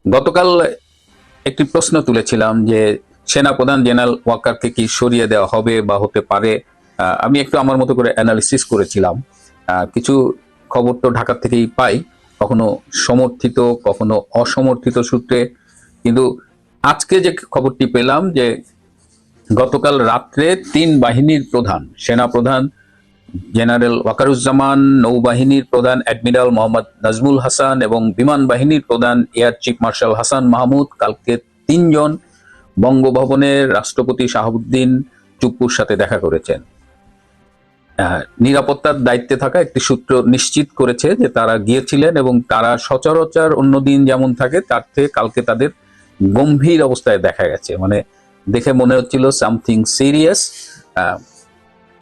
গতকাল একটি প্রশ্ন তুলেছিলাম যে সেনাপ্রধান জেনারেল ওয়াকারকে কি সরিয়ে দেওয়া হবে বা হতে পারে। আমি একটু আমার মতো করে অ্যানালিসিস করেছিলাম। কিছু খবর তো ঢাকা থেকেই পাই, কখনো সমর্থিত কখনো অসমর্থিত সূত্রে। কিন্তু আজকে যে খবরটি পেলাম যে গতকাল রাত্রে তিন বাহিনীর প্রধান, সেনাপ্রধান জেনারেল ওয়াকারুজ্জামান, নৌবাহিনীর প্রধান অ্যাডমিরাল মোহাম্মদ নাজমুল হাসান এবং বিমান বাহিনীর প্রধান air chief marshal Hasan Mahmud কালকে তিনজন বঙ্গভবনের রাষ্ট্রপতি শাহাবুদ্দিন চুপ্পুর সাথে দেখা করেছেন। নিরাপত্তার দায়িত্বে থাকা একটি সূত্র নিশ্চিত করেছে যে তারা গিয়েছিলেন এবং তারা সচরাচর অন্যদিন যেমন থাকে তার থেকে কালকে তাদের গম্ভীর অবস্থায় দেখা গেছে। মানে দেখে মনে হচ্ছিল সামথিং সিরিয়াস।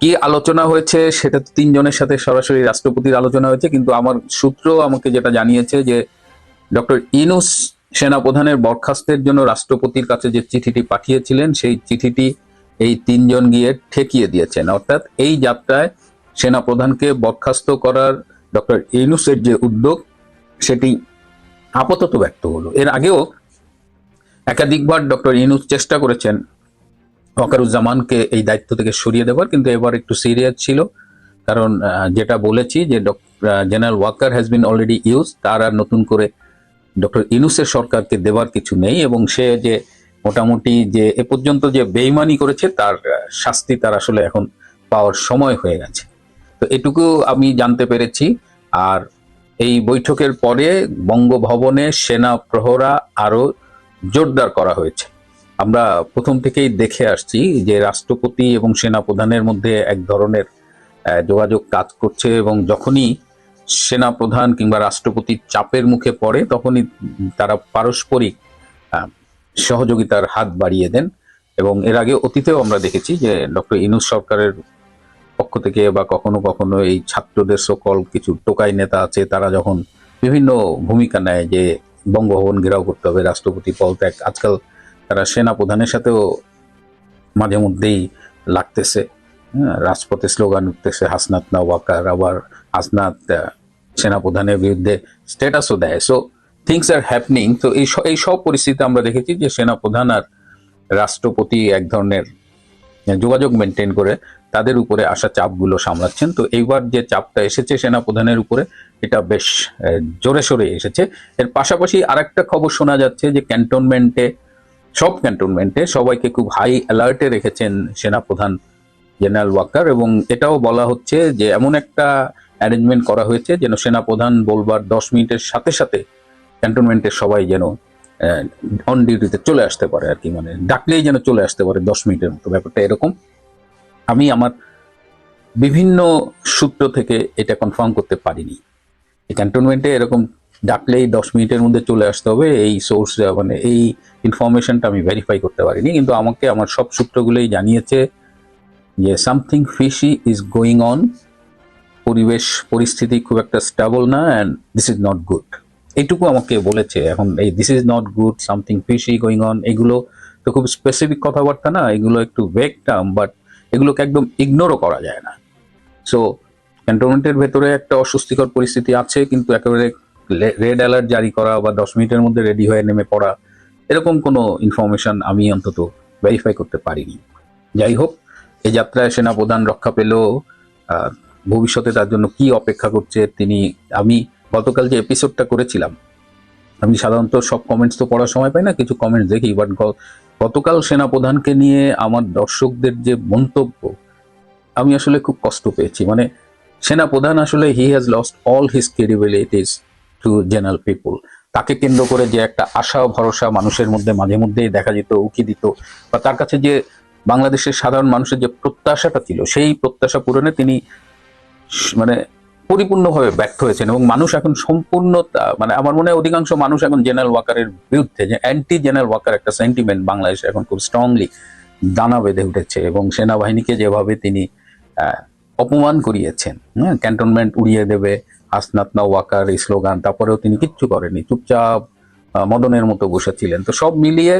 কি আলোচনা হয়েছে সেটা তো তিনজনের সাথে সরাসরি রাষ্ট্রপতির আলোচনা হয়েছে, কিন্তু আমার সূত্র আমাকে যেটা জানিয়েছে যে ডক্টর ইউনূস সেনাপ্রধানের বরখাস্তের জন্য রাষ্ট্রপতির কাছে যে চিঠিটি পাঠিয়েছিলেন সেই চিঠিটি এই তিনজন গিয়ে ঠেকিয়ে দিয়েছেন। অর্থাৎ এই যাত্রায় সেনাপ্রধানকে বরখাস্ত করার ডক্টর ইউনূসের যে উদ্যোগ সেটি আপাতত ব্যর্থ হলো। এর আগেও একাধিকবার ডক্টর ইউনূস চেষ্টা করেছেন ওয়াকারুজ্জামানকে এই দায়িত্ব থেকে সরিয়ে দেওয়ার, কিন্তু এবার একটু সিরিয়াস ছিল। কারণ যেটা বলেছি যে general Waker has been already use, তার আর নতুন করে ডক্টর ইউনূসের সরকারকে দেওয়ার কিছু নেই এবং সে যে মোটামুটি যে এ পর্যন্ত যে বেইমানি করেছে তার শাস্তি তার আসলে এখন পাওয়ার সময় হয়ে গেছে। তো এটুকু আমি জানতে পেরেছি। আর এই বৈঠকের পরে বঙ্গভবনে সেনা প্রহরা আরো জোরদার করা হয়েছে। আমরা প্রথম থেকেই দেখে আসছি যে রাষ্ট্রপতি এবং সেনাপ্রধানের মধ্যে এক ধরনের যোগাযোগ কাজ করছে এবং যখনই সেনাপ্রধান কিংবা রাষ্ট্রপতি চাপের মুখে পড়ে তখনই তারা পারস্পরিক সহযোগিতার হাত বাড়িয়ে দেন। এবং এর আগে অতীতেও আমরা দেখেছি যে ডক্টর ইউনূস সরকারের পক্ষ থেকে বা কখনো কখনো এই ছাত্রদের সকল কিছু টোকাই নেতা আছে, তারা যখন বিভিন্ন ভূমিকা নেয় যে বঙ্গভবন ঘেরাও করতে হবে, রাষ্ট্রপতি পদত্যাগ, আজকাল তারা সেনাপ্রধানের সাথেও মাঝে মধ্যেই লাগতেছে। রাজপথে স্লোগান উঠতেছে হাসনাত না ওয়াকার, আবার হাসনাত সেনাপ্রধানের বিরুদ্ধে স্ট্যাটাসও দেয়। So things are happening. তো এই সব পরিস্থিতি আমরা দেখেছি যে সেনাপ্রধান আর রাষ্ট্রপতি এক ধরনের যোগাযোগ মেনটেন করে তাদের উপরে আসা চাপগুলো সামলাচ্ছেন। তো এইবার যে চাপটা এসেছে সেনাপ্রধানের উপরে এটা বেশ জোরে সোরে এসেছে। এর পাশাপাশি আরেকটা খবর শোনা যাচ্ছে যে সব ক্যান্টনমেন্টে সবাইকে খুব হাই অ্যালার্টে রেখেছেন সেনাপ্রধান জেনারেল ওয়াকার, এবং এটাও বলা হচ্ছে যে এমন একটা অ্যারেঞ্জমেন্ট করা হয়েছে যেন সেনাপ্রধান বলবার 10 মিনিটের সাথে সাথে ক্যান্টনমেন্টের সবাই যেন অন ডিউটিতে চলে আসতে পারে আর কি, মানে ডাকলেই যেন চলে আসতে পারে 10 মিনিটের মতো, ব্যাপারটা এরকম। আমি আমার বিভিন্ন সূত্র থেকে এটা কনফার্ম করতে পারিনি। এই ক্যান্টনমেন্টে এরকম ডাকলেই 10 মিনিটের মধ্যে চলে আসতে হবে এই সোর্স, মানে এই ইনফরমেশনটা আমি ভেরিফাই করতে পারিনি, কিন্তু আমাকে আমার সব সূত্রগুলোই জানিয়েছে যে something fishy is going on. পরিস্থিতি খুব একটা স্টেবল না, and this is not good, এইটুকু আমাকে বলেছে। এখন এই this is not good, something fishy going on, এগুলো তো খুব স্পেসিফিক কথাবার্তা না, এগুলো একটু ভেগ টার্ম, বাট এগুলোকে একদম ইগনোরও করা যায় না। সো ক্যান্টনমেন্টের ভেতরে একটা অস্বস্তিকর পরিস্থিতি আছে, কিন্তু একেবারে রেড অ্যালার্ট জারি করা বা 10 মিনিটের মধ্যে রেডি হয়ে নেমে পড়া এরকম কোনো ইনফরমেশন আমি অন্তত ভেরিফাই করতে পারিনি। যাই হোক, এই যাত্রায় সেনাপ্রধান রক্ষা পেলেও ভবিষ্যতে তার জন্য কি অপেক্ষা করছে আমি গতকাল যে এপিসোডটা করেছিলাম, আমি সাধারণত সব কমেন্টস তো পড়ার সময় পাই না, কিছু কমেন্টস দেখি, বাট গতকাল সেনাপ্রধানকে নিয়ে আমার দর্শকদের যে মন্তব্য, আমি আসলে খুব কষ্ট পেয়েছি। মানে সেনাপ্রধান আসলে he has lost all his credibilities to general people. তাকে কেন্দ্র করে যে একটা আশা ভরসা মানুষের মধ্যে মাঝে মধ্যেই দেখা যেত, উকি দিত, বা তার কাছে যে বাংলাদেশের সাধারণ মানুষের যে প্রত্যাশাটা ছিল সেই প্রত্যাশা পূরণে তিনি মানে পরিপূর্ণভাবে ব্যর্থ হয়েছেন। এবং মানুষ এখন সম্পূর্ণ, মানে আমার মনে হয় অধিকাংশ মানুষ এখন জেনারেল ওয়াকারের বিরুদ্ধে, যে অ্যান্টি জেনারেল ওয়াকার একটা সেন্টিমেন্ট বাংলাদেশে এখন খুব স্ট্রংলি দানা বেঁধে উঠেছে। এবং সেনাবাহিনীকে যেভাবে তিনি অপমান করিয়েছেন, ক্যান্টনমেন্ট উড়িয়ে দেবে, হাসনাত না ওয়াকার এই স্লোগান, তারপরেও তিনি কিচ্ছু করেনি, চুপচাপ মদনের মতো বসেছিলেন। তো সব মিলিয়ে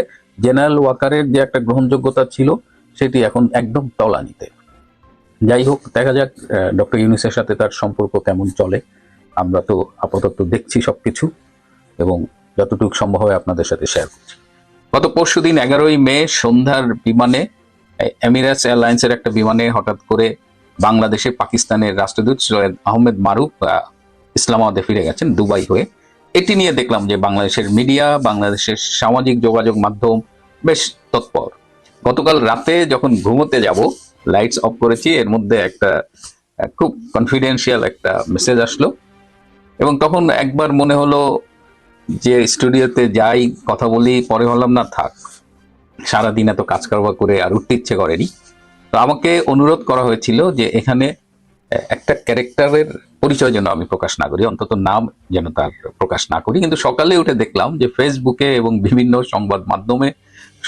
জেনারেল ওয়াকারের যে একটা গ্রহণযোগ্যতা ছিল সেটি এখন একদম তলানিতে। যাই হোক, দেখা যাক ডক্টর ইউনূসের সাথে তার সম্পর্ক কেমন চলে। আমরা তো আপাতত দেখছি সবকিছু, এবং যতটুকু সম্ভব হয় আপনাদের সাথে শেয়ার করছি। গত পরশুদিন 11ই মে সন্ধ্যার বিমানে, এমিরেটস এয়ারলাইন্সের একটা বিমানে হঠাৎ করে বাংলাদেশে পাকিস্তানের রাষ্ট্রদূত সৈয়দ আহমেদ মারুফ ইসলামাবাদে ফিরে গেছেন দুবাই হয়ে। এটি নিয়ে দেখলাম যে বাংলাদেশের মিডিয়া, বাংলাদেশের সামাজিক যোগাযোগ মাধ্যম বেশ তৎপর। গতকাল রাতে যখন ঘুমোতে যাব, লাইটস অফ করেছি, এর মধ্যে একটা খুব কনফিডেন্সিয়াল একটা মেসেজ আসলো এবং তখন একবার মনে হলো যে স্টুডিওতে যাই, কথা বলি, পরে হলাম না থাক, সারাদিন এত কাজ কারবার করে আর উঠতে ইচ্ছে করেনি। তো আমাকে অনুরোধ করা হয়েছিল যে এখানে একটা ক্যারেক্টারের পরিচয় যেন আমি প্রকাশ না করি, অন্তত নাম যেন তার প্রকাশ না করি। কিন্তু সকালে উঠে দেখলাম যে ফেসবুকে এবং বিভিন্ন সংবাদ মাধ্যমে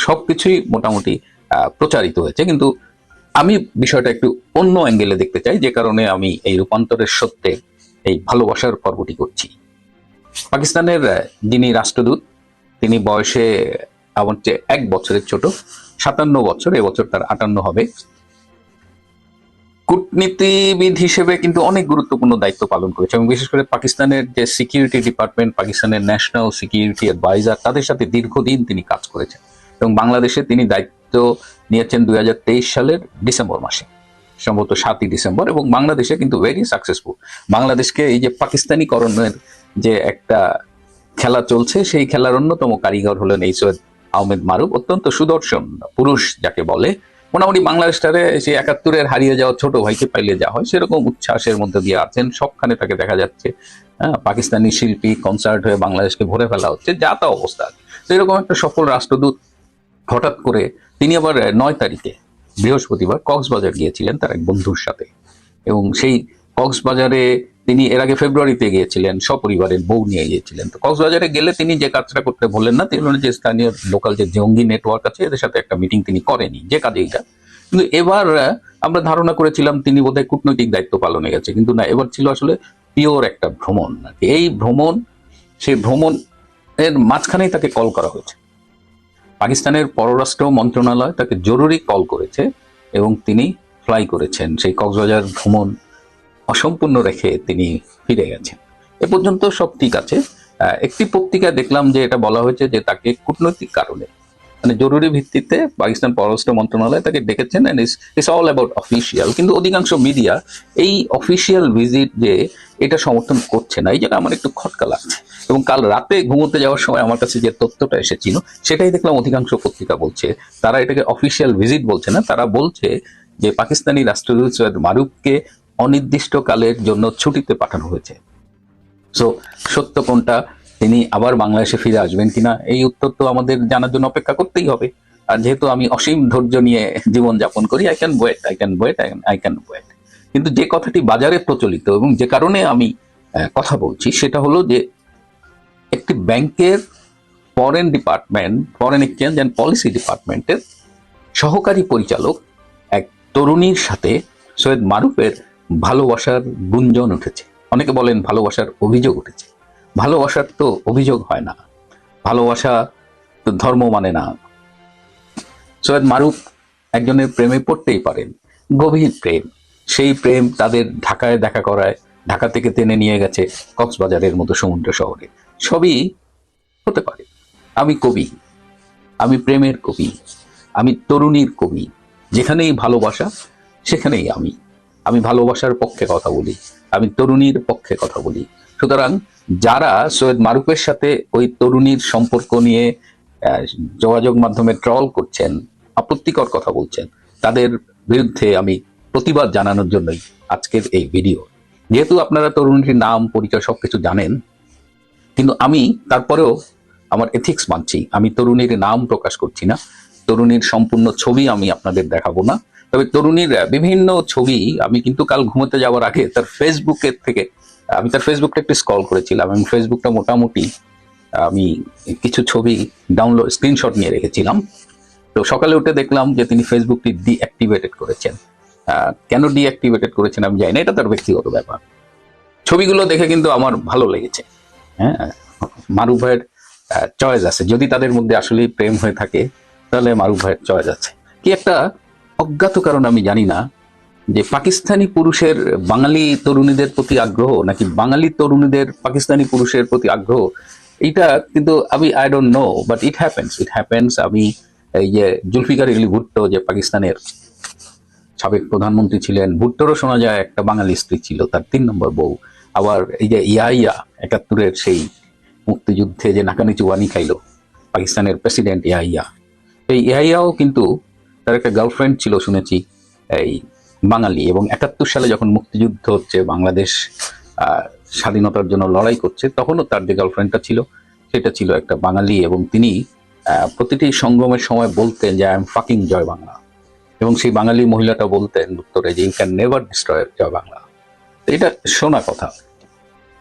সবকিছুই মোটামুটি প্রচারিত হয়েছে, কিন্তু আমি বিষয়টা একটু অন্য অ্যাঙ্গেলে দেখতে চাই, যে কারণে আমি এই রূপান্তরের সত্যে এই ভালোবাসার পর্বটি করছি। পাকিস্তানের যিনি রাষ্ট্রদূত, তিনি বয়সে আমার চেয়ে 1 বছরের ছোট, 57 বছর, এবছর তার 58 হবে। কূটনীতিবিদ হিসেবে কিন্তু অনেক গুরুত্বপূর্ণ দায়িত্ব পালন করেছে এবং বিশেষ করে পাকিস্তানের যে সিকিউরিটি ডিপার্টমেন্ট, পাকিস্তানের ন্যাশনাল সিকিউরিটি অ্যাডভাইজার, তাদের সাথে দীর্ঘদিন তিনি কাজ করেছেন এবং বাংলাদেশে তিনি দায়িত্ব নিয়েছেন 2023 সালের ডিসেম্বর মাসে, সম্ভবত 7ই ডিসেম্বর, এবং বাংলাদেশে কিন্তু ভেরি সাকসেসফুল। বাংলাদেশকে এই যে পাকিস্তানিকরণের যে একটা খেলা চলছে, সেই খেলার অন্যতম কারিগর হলেন এই সৈয়দ আহমেদ মারুফ। অত্যন্ত সুদর্শন পুরুষ যাকে বলে, মোটামুটি বাংলাদেশটারে সেই 71-এর হারিয়ে যাওয়া ছোট ভাইকে পাইলে যা হয় সেরকম উচ্ছ্বাসের মধ্যে দিয়ে আছেন, সবখানে তাকে দেখা যাচ্ছে। পাকিস্তানি শিল্পী কনসার্ট হয়ে বাংলাদেশকে ভরে ফেলা হচ্ছে, যা তা অবস্থা। তো এরকম একটা সফল রাষ্ট্রদূত হঠাৎ করে তিনি আবার 9 তারিখে বৃহস্পতিবার কক্সবাজার গিয়েছিলেন তার এক বন্ধুর সাথে, এবং সেই কক্সবাজারে তিনি এর আগে ফেব্রুয়ারিতে গিয়েছিলেন, সপরিবারের বউ নিয়ে গিয়েছিলেন। তো কক্সবাজারে গেলে তিনি যে কাজটা করতে বললেন না, তিনি বললেন যে স্থানীয় লোকাল যে জঙ্গি নেটওয়ার্ক আছে এদের সাথে একটা মিটিং তিনি করেনি, যে কাজে এটা। কিন্তু এবার আমরা ধারণা করেছিলাম তিনি বোধহয় কূটনৈতিক দায়িত্ব পালনে গেছে, কিন্তু না, এবার ছিল আসলে পিওর একটা ভ্রমণ। এই ভ্রমণ, সেই ভ্রমণের মাঝখানেই তাকে কল করা হয়েছে। পাকিস্তানের পররাষ্ট্র মন্ত্রণালয় তাকে জরুরি কল করেছে এবং তিনি ফ্লাই করেছেন। সেই কক্সবাজার ভ্রমণ অসম্পূর্ণ রেখে তিনি ফিরে গেছেন। এ পর্যন্ত সব ঠিক আছে। একটি পত্রিকায় দেখলাম যে এটা বলা হয়েছে যে তাকে কূটনৈতিক কারণে, মানে জরুরি ভিত্তিতে পাকিস্তান পররাষ্ট্র মন্ত্রণালয় তাকে ডেকেছেন, and it's all about official. কিন্তু অধিকাংশ মিডিয়া এই অফিসিয়াল ভিজিট যে এটা সমর্থন করছে না, এই জায়গায় আমার একটু খটকা লাগছে। এবং কাল রাতে ঘুমোতে যাওয়ার সময় আমার কাছে যে তথ্যটা এসেছিল সেটাই দেখলাম অধিকাংশ পত্রিকা বলছে, তারা এটাকে অফিসিয়াল ভিজিট বলছে না, তারা বলছে যে পাকিস্তানি রাষ্ট্রদূত সৈয়দ মারুফকে অনির্দিষ্টকালের জন্য ছুটিতে পাঠানো হয়েছে। সো সত্য কোনটা, তিনি আবার বাংলাদেশে ফিরে আসবেন কিনা, এই উত্তর তো আমাদের জানার জন্য অপেক্ষা করতেই হবে। আর যেহেতু আমি অসীম ধৈর্য নিয়ে জীবন যাপন করি, আই ক্যান ওয়েট। কিন্তু যে কথাটি বাজারে প্রচলিত এবং যে কারণে আমি কথা বলছি সেটা হলো যে একটি ব্যাংকের foreign department, foreign exchange and policy ডিপার্টমেন্টের সহকারী পরিচালক এক তরুণীর সাথে সৈয়দ মারুফের ভালোবাসার গুঞ্জন উঠেছে। অনেকে বলেন ভালোবাসার অভিযোগ উঠেছে। ভালোবাসার তো অভিযোগ হয় না, ভালোবাসা তো ধর্ম মানে না। সৈয়দ মারুফ একজনের প্রেমে পড়তেই পারেন, গভীর প্রেম। সেই প্রেম তাদের ঢাকায় দেখা করায়, ঢাকা থেকে টেনে নিয়ে গেছে কক্সবাজারের মতো সমুদ্র শহরে। সবই হতে পারে। আমি কবি, আমি প্রেমের কবি, আমি তরুণীর কবি। যেখানেই ভালোবাসা সেখানেই আমি ভালোবাসার পক্ষে কথা বলি, আমি তরুণীর পক্ষে কথা বলি। সুতরাং যারা সৈয়দ মারুফের সাথে ওই তরুণীর সম্পর্ক নিয়ে যোগাযোগ মাধ্যমে ট্রল করছেন, আপত্তিকর কথা বলছেন, তাদের বিরুদ্ধে আমি প্রতিবাদ জানানোর জন্যই আজকের এই ভিডিও। যেহেতু আপনারা তরুণীর নাম পরিচয় সবকিছু জানেন, কিন্তু আমি তারপরেও আমার এথিক্স মানছি। আমি তরুণীর নাম প্রকাশ করছি না, তরুণীর সম্পূর্ণ ছবি আমি আপনাদের দেখাবো না। তবে তরুণীর বিভিন্ন ছবি আমি কিন্তু কাল ঘুমোতে যাওয়ার আগে তার ফেসবুকের থেকে আমি তার ফেসবুকটা একটু স্ক্রল করেছিলাম এবং ফেসবুকটা মোটামুটি আমি কিছু ছবি ডাউনলোড, স্ক্রিনশট নিয়ে রেখেছিলাম। তো সকালে উঠে দেখলাম যে তিনি ফেসবুকটি ডিঅ্যাক্টিভেটেড করেছেন। কেন ডিঅ্যাক্টিভেটেড করেছেন আমি জানি না, এটা তার ব্যক্তিগত ব্যাপার। ছবিগুলো দেখে কিন্তু আমার ভালো লেগেছে। হ্যাঁ, মারুফ ভাইয়ের চয়েস আছে। যদি তাদের মধ্যে আসলে প্রেম হয়ে থাকে তাহলে মারুফ ভাইয়ের চয়েস আছে। কি একটা অজ্ঞাত কারণ আমি জানি না, যে পাকিস্তানি পুরুষের বাঙালি তরুণীদের প্রতি আগ্রহ নাকি বাঙালি তরুণীদের পাকিস্তানি পুরুষের প্রতি আগ্রহ, এটা কিন্তু আমি I don't know, but it happens. আমি এই যে জুলফিকার আলী ভুট্টো যে পাকিস্তানের সাবেক প্রধানমন্ত্রী ছিলেন, ভুট্টোরও শোনা যায় একটা বাঙালি স্ত্রী ছিল, তার 3 নম্বর বউ। আবার এই যে ইয়াইয়া 71-এর সেই মুক্তিযুদ্ধে যে নাকানি চুবানি খাইলো পাকিস্তানের প্রেসিডেন্ট ইয়াইয়া, এই ইয়াইয়াও কিন্তু তার একটা গার্লফ্রেন্ড ছিল শুনেছি এই বাঙালি। এবং 71 সালে যখন মুক্তিযুদ্ধ হচ্ছে, বাংলাদেশ আহ, স্বাধীনতার জন্য লড়াই করছে, তখনও তার যে গার্লফ্রেন্ডটা ছিল সেটা ছিল একটা বাঙালি। এবং তিনি প্রতিটি সঙ্গমের সময় বলতেন যে আই এম ফাকিং জয় বাংলা। এবং সেই বাঙালি মহিলাটা বলতেন উত্তরে যে ইউ ক্যান নেভার ডিস্ট্রয় জয় বাংলা। তো এটা শোনা কথা,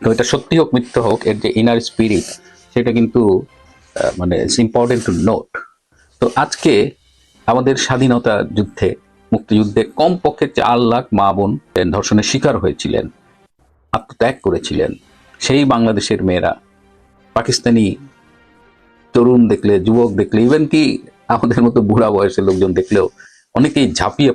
তো এটা সত্যি হোক মিথ্যা হোক, এর যে ইনার স্পিরিট সেটা কিন্তু মানে ইটস ইম্পর্টেন্ট টু নোট। তো আজকে আমাদের স্বাধীনতা যুদ্ধে, মুক্তিযুদ্ধে কমপক্ষে 4 লাখ মা বোন ধর্ষণের শিকার হয়েছিলেন, আত্মত্যাগ করেছিলেন। সেই বাংলাদেশের মেয়েরা পাকিস্তানি তরুণ দেখলে, যুবক দেখলে, ইভেন কি আমাদের মতো বুড়া বয়সের লোকজন দেখলেও অনেকেই ঝাঁপিয়ে